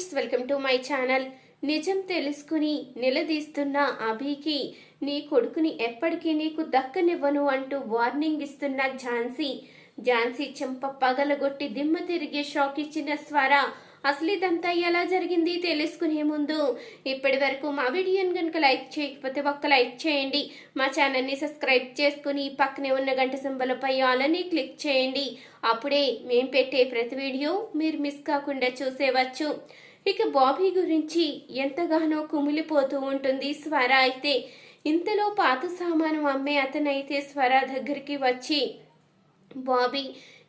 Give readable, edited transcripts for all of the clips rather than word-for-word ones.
Friends, welcome to my channel. నిజం తెలుసుకుని నిలదీస్తున్న అభికి నీ కొడుకుని ఎప్పటికీ నీకు దక్కనివ్వను అంటూ వార్నింగ్ ఇస్తున్న ఝాన్సీ చెంప పగలగొట్టి దిమ్మ తిరిగే షాక్ ఇచ్చిన స్వర. అసలు ఇదంతా ఎలా జరిగింది తెలుసుకునే ముందు ఇప్పటి వరకు మా వీడియోని కనుక లైక్ చేయకపోతే ఒక్క లైక్ చేయండి. మా ఛానల్ని సబ్స్క్రైబ్ చేసుకుని పక్కనే ఉన్న గంట సింబల్పై ఆల్ అని క్లిక్ చేయండి. అప్పుడే మేము పెట్టే ప్రతి వీడియో మీరు మిస్ కాకుండా చూసేవచ్చు. ఇక బాబీ గురించి ఎంతగానో కుమిలిపోతూ ఉంటుంది స్వర. అయితే ఇంతలో పాత సామాను అమ్మే అతనైతే స్వర దగ్గరికి వచ్చి, బాబీ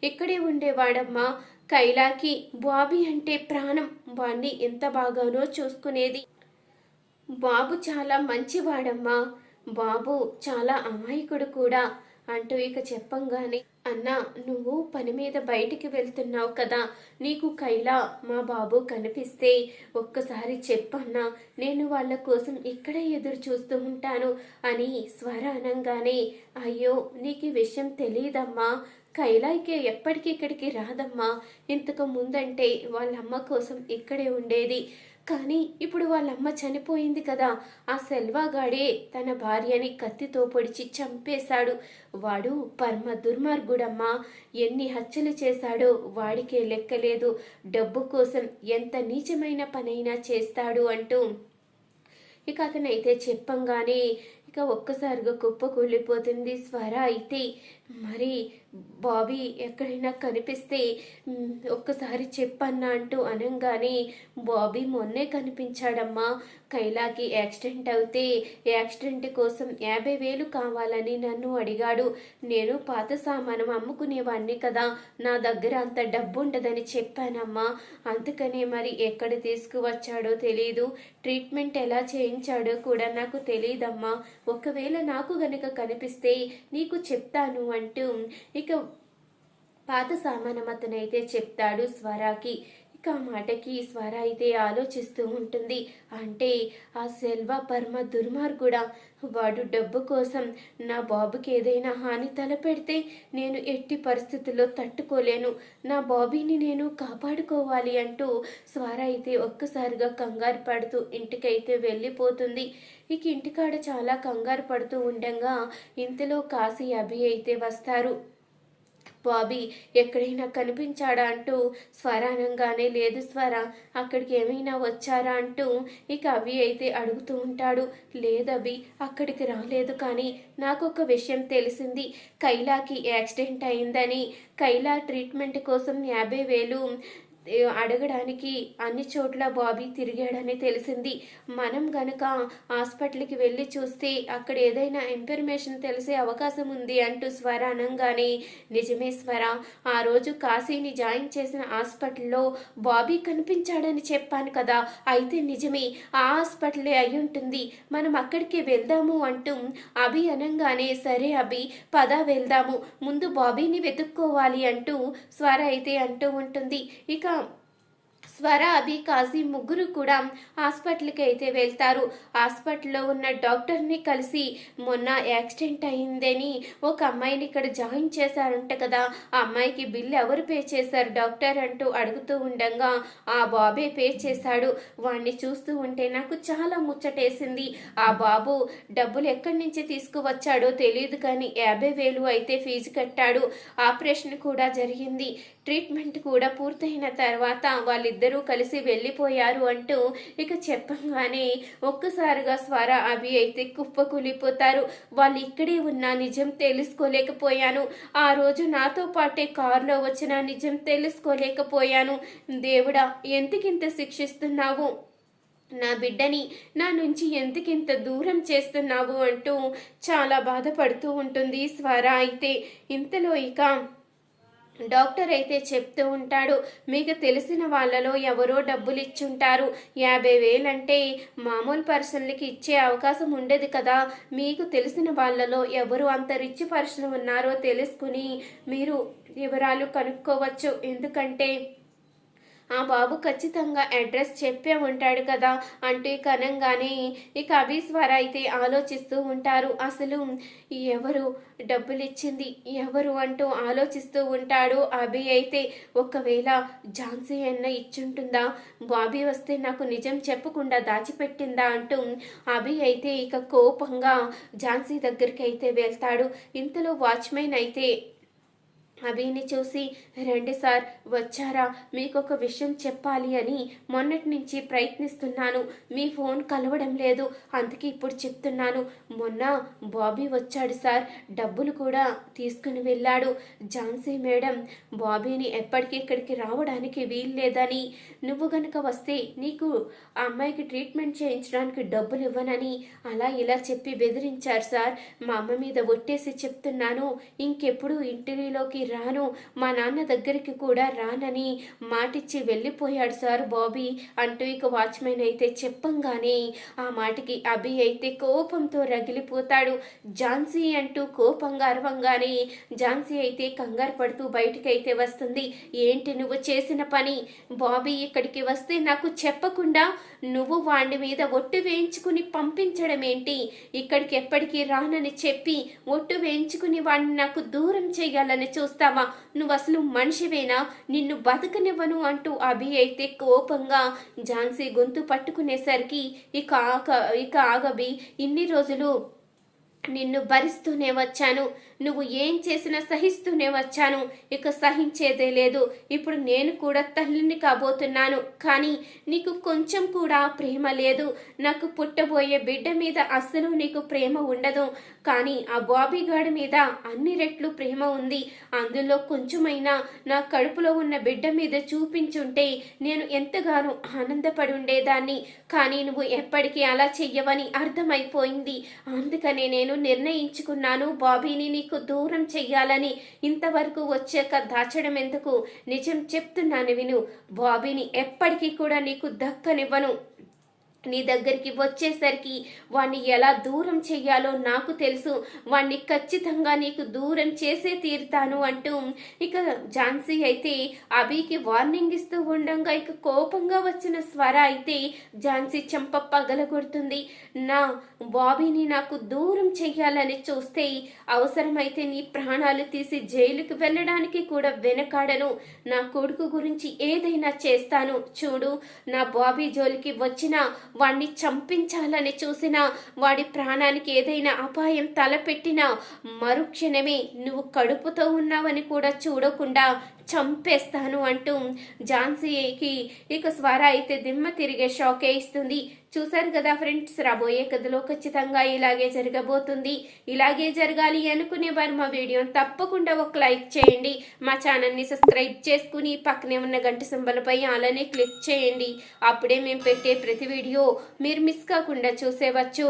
ఇక్కడే ఉండేవాడమ్మా. కైలాకి బాబీ అంటే ప్రాణం. వాణ్ణి ఎంత బాగానో చూసుకునేది. బాబు చాలా మంచివాడమ్మా. బాబు చాలా అమాయకుడు కూడా అంటూ ఇక చెప్పంగానే, అన్నా నువ్వు పని మీద బయటికి వెళ్తున్నావు కదా, నీకు కైలా మా బాబు కనిపిస్తే ఒక్కసారి చెప్పన్నా, నేను వాళ్ళ కోసం ఇక్కడే ఎదురు చూస్తూ ఉంటాను అని స్వర అనంగానే, అయ్యో నీకు ఈ విషయం తెలియదమ్మా. కైలాకి ఎప్పటికీ ఇక్కడికి రాదమ్మా. ఇంతకు ముందంటే వాళ్ళమ్మ కోసం ఇక్కడే ఉండేది. కానీ ఇప్పుడు వాళ్ళమ్మ చనిపోయింది కదా, ఆ సెల్వాగాడే తన భార్యని కత్తితో పొడిచి చంపేశాడు. వాడు పరమ దుర్మార్గుడమ్మా. ఎన్ని హత్యలు చేశాడో వాడికే లెక్కలేదు. డబ్బు కోసం ఎంత నీచమైన పనైనా చేస్తాడు అంటూ ఇక అతనైతే చెప్పంగానే ఇక ఒక్కసారిగా కుప్పకూలిపోతుంది స్వర. అయితే మరి బాబీ ఎక్కడైనా కనిపిస్తే ఒక్కసారి చెప్పన్నా అంటూ అనంగానే, బాబీ మొన్నే కనిపించాడమ్మా. కైలాకి యాక్సిడెంట్ అవుతే యాక్సిడెంట్ కోసం 50,000 కావాలని నన్ను అడిగాడు. నేను పాత సామానం అమ్ముకునేవాణ్ణి కదా, నా దగ్గర అంత డబ్బు ఉండదని చెప్పానమ్మా. అందుకనే మరి ఎక్కడ తీసుకువచ్చాడో తెలీదు, ట్రీట్మెంట్ ఎలా చేయించాడో కూడా నాకు తెలియదమ్మా. ఒకవేళ నాకు గనక కనిపిస్తే నీకు చెప్తాను అంటూ ఇక పాత సామానం అతనైతే చెప్తాడు స్వరాకి. ఇక ఆ మాటకి స్వర అయితే ఆలోచిస్తూ ఉంటుంది. అంటే ఆ సెల్వ పరమ దుర్మార్గుడా. వాడు డబ్బు కోసం నా బాబుకి ఏదైనా హాని తలపెడితే నేను ఎట్టి పరిస్థితుల్లో తట్టుకోలేను. నా బాబీని నేను కాపాడుకోవాలి అంటూ స్వర అయితే ఒక్కసారిగా కంగారు పడుతూ ఇంటికైతే వెళ్ళిపోతుంది. ఇక ఇంటికాడ చాలా కంగారు పడుతూ ఉండగా ఇంతలో కాశీ అభి అయితే వస్తారు. బాబీ ఎక్కడైనా కనిపించాడా అంటూ స్వర అనంగానే, లేదు స్వర, అక్కడికి ఏమైనా వచ్చారా అంటూ ఇక అభి అయితే అడుగుతూ ఉంటాడు. లేదభి, అక్కడికి రాలేదు. కానీ నాకు ఒక విషయం తెలిసింది. కైలాకి యాక్సిడెంట్ అయిందని, కైలా ట్రీట్మెంట్ కోసం 50,000 అడగడానికి అన్ని చోట్ల బాబీ తిరిగాడని తెలిసింది. మనం గనక హాస్పిటల్కి వెళ్ళి చూస్తే అక్కడ ఏదైనా ఇన్ఫర్మేషన్ తెలిసే అవకాశం ఉంది అంటూ స్వర అనంగానే, నిజమే స్వర, ఆ రోజు కాశీని జాయిన్ చేసిన హాస్పిటల్లో బాబీ కనిపించాడని చెప్పాను కదా, అయితే నిజమే, ఆ హాస్పిటలే అయి ఉంటుంది, మనం అక్కడికి వెళ్దాము అంటూ అభి అనంగానే, సరే అభి పద వెళ్దాము, ముందు బాబీని వెతుక్కోవాలి అంటూ స్వర అయితే అంటూ ఉంటుంది. ఇక స్వర, అభి, కాశీ ముగ్గురు కూడా హాస్పిటల్కి అయితే వెళ్తారు. హాస్పిటల్లో ఉన్న డాక్టర్ని కలిసి, మొన్న యాక్సిడెంట్ అయిందని ఒక అమ్మాయిని ఇక్కడ జాయిన్ చేశారంట కదా, ఆ అమ్మాయికి బిల్లు ఎవరు పే చేశారు డాక్టర్ అంటూ అడుగుతూ ఉండగా, ఆ బాబే పే చేశాడు. వాడిని చూస్తూ ఉంటే నాకు చాలా ముచ్చటేసింది. ఆ బాబు డబ్బులు ఎక్కడి నుంచి తీసుకువచ్చాడో తెలియదు కానీ 50,000 అయితే ఫీజు కట్టాడు. ఆపరేషన్ కూడా జరిగింది. ట్రీట్మెంట్ కూడా పూర్తయిన తర్వాత వాళ్ళిద్దరూ కలిసి వెళ్ళిపోయారు అంటూ ఇక చెప్పంగానే ఒక్కసారిగా స్వర, అభి అయితే కుప్పకూలిపోతారు. వాళ్ళు ఇక్కడే ఉన్న నిజం తెలుసుకోలేకపోయాను. ఆ రోజు నాతో పాటే కారులో వచ్చిన నిజం తెలుసుకోలేకపోయాను. దేవుడా, ఎందుకింత శిక్షిస్తున్నావు? నా బిడ్డని నా నుంచి ఎందుకింత దూరం చేస్తున్నావు అంటూ చాలా బాధపడుతూ ఉంటుంది స్వర. అయితే ఇంతలో ఇక డాక్టర్ అయితే చెప్తూ ఉంటాడు, మీకు తెలిసిన వాళ్ళలో ఎవరో డబ్బులు ఇచ్చుంటారు. 50,000 అంటే మామూలు పర్సన్లకి ఇచ్చే అవకాశం ఉండదు కదా, మీకు తెలిసిన వాళ్ళలో ఎవరు అంత రిచ్ పర్సన్ ఉన్నారో తెలుసుకుని మీరు వివరాలు కనుక్కోవచ్చు. ఎందుకంటే ఆ బాబు ఖచ్చితంగా అడ్రస్ చెప్పే ఉంటాడు కదా అంటూ ఇక అనంగానే ఇక అభి స్వర అయితే ఆలోచిస్తూ ఉంటారు. అసలు ఎవరు డబ్బులు ఇచ్చింది ఎవరు అంటూ ఆలోచిస్తూ ఉంటాడు అభి అయితే. ఒకవేళ ఝాన్సీ అన్న ఇచ్చుంటుందా, బాబీ వస్తే నాకు నిజం చెప్పకుండా దాచిపెట్టిందా అంటూ అభి అయితే ఇక కోపంగా ఝాన్సీ దగ్గరికి అయితే వెళ్తాడు. ఇంతలో వాచ్మెన్ అయితే అభిని చూసి, రండి సార్ వచ్చారా, మీకు ఒక విషయం చెప్పాలి అని మొన్నటి నుంచి ప్రయత్నిస్తున్నాను, మీ ఫోన్ కలవడం లేదు, అందుకే ఇప్పుడు చెప్తున్నాను. మొన్న బాబీ వచ్చాడు సార్, డబ్బులు కూడా తీసుకుని వెళ్ళాడు. ఝాన్సీ మేడం బాబీని ఎప్పటికీ ఇక్కడికి రావడానికి వీల్లేదని, నువ్వు గనుక వస్తే నీకు ఆ అమ్మాయికి ట్రీట్మెంట్ చేయించడానికి డబ్బులు ఇవ్వనని అలా ఇలా చెప్పి బెదిరించారు సార్. మా అమ్మ మీద ఒట్టేసి చెప్తున్నాను, ఇంకెప్పుడు ఇంటర్వ్యూలోకి రాను, మా నాన్న దగ్గరికి కూడా రానని మాటిచ్చి వెళ్ళిపోయాడు సార్ బాబీ అంటూ ఇక వాచ్మెన్ అయితే చెప్పంగానే ఆ మాటకి అభి అయితే కోపంతో రగిలిపోతాడు. ఝాన్సీ అంటూ కోపంగా అరవంగానే ఝాన్సీ అయితే కంగారు పడుతూ బయటికైతే వస్తుంది. ఏంటి నువ్వు చేసిన పని? బాబీ ఇక్కడికి వస్తే నాకు చెప్పకుండా నువ్వు వాడి మీద ఒట్టు వేయించుకుని పంపించడం ఏంటి? ఇక్కడికి ఎప్పటికీ రానని చెప్పి ఒట్టు వేయించుకుని వాడిని నాకు దూరం చేయాలని చూస్తావా? నువ్వు అసలు మనిషివేనా? నిన్ను బతకనివ్వను అంటూ అభి అయితే కోపంగా ఝాన్సీ గొంతు పట్టుకునేసరికి ఇక ఆగబి, ఇన్ని రోజులు నిన్ను భరిస్తూనే వచ్చాను, నువ్వు ఏం చేసినా సహిస్తూనే వచ్చాను, ఇక సహించేదే లేదు. ఇప్పుడు నేను కూడా తల్లిని కాబోతున్నాను, కానీ నీకు కొంచెం కూడా ప్రేమ లేదు. నాకు పుట్టబోయే బిడ్డ మీద అస్సలు నీకు ప్రేమ ఉండదు, కానీ ఆ బాబీ గాడి మీద అన్ని రెట్లు ప్రేమ ఉంది. అందులో కొంచెమైనా నా కడుపులో ఉన్న బిడ్డ మీద చూపించుంటే నేను ఎంతగానో ఆనందపడి ఉండేదాన్ని. కానీ నువ్వు ఎప్పటికీ అలా చెయ్యవని అర్థమైపోయింది. అందుకనే నేను నిర్ణయించుకున్నాను బాబీని నీకు దూరం చెయ్యాలని. ఇంతవరకు వచ్చాక దాచడం ఎందుకు? నిజం చెప్తున్నాను విను, బాబీని ఎప్పటికీ కూడా నీకు దక్కనివ్వను. నీ దగ్గరికి వచ్చేసరికి వాణ్ణి ఎలా దూరం చెయ్యాలో నాకు తెలుసు, వాణ్ణి ఖచ్చితంగా నీకు దూరం చేసే తీరుతాను అంటూ ఇక ఝాన్సీ అయితే అభికి వార్నింగ్ ఇస్తూ ఉండగా ఇక కోపంగా వచ్చిన స్వర అయితే ఝాన్సీ చెంప పగలగొడుతుంది. నా బాబీని నాకు దూరం చెయ్యాలని చూస్తే అవసరమైతే నీ ప్రాణాలు తీసి జైలుకి వెళ్ళడానికి కూడా వెనకాడను. నా కొడుకు గురించి ఏదైనా చేస్తాను చూడు. నా బాబీ జోలికి వచ్చినా, వాణ్ణి చంపించాలని చూసినా, వాడి ప్రాణానికి ఏదైనా అపాయం తలపెట్టినా మరుక్షణమే నువ్వు కడుపుతో ఉన్నావని కూడా చూడకుండా చంపేస్తాను అంటూ ఝాన్సీకి ఇక స్వర అయితే దిమ్మ తిరిగే షాకే ఇస్తుంది. చూసారు కదా ఫ్రెండ్స్, రాబోయే కథలో ఖచ్చితంగా ఇలాగే జరగబోతుంది. ఇలాగే జరగాలి అనుకునే వారు మా వీడియోని తప్పకుండా ఒక లైక్ చేయండి, మా ఛానల్ని సబ్స్క్రైబ్ చేసుకుని పక్కనే ఉన్న గంట సింబల్పై అలానే క్లిక్ చేయండి. అప్పుడే మేము పెట్టే ప్రతి వీడియో మీరు మిస్ కాకుండా చూసేవచ్చు.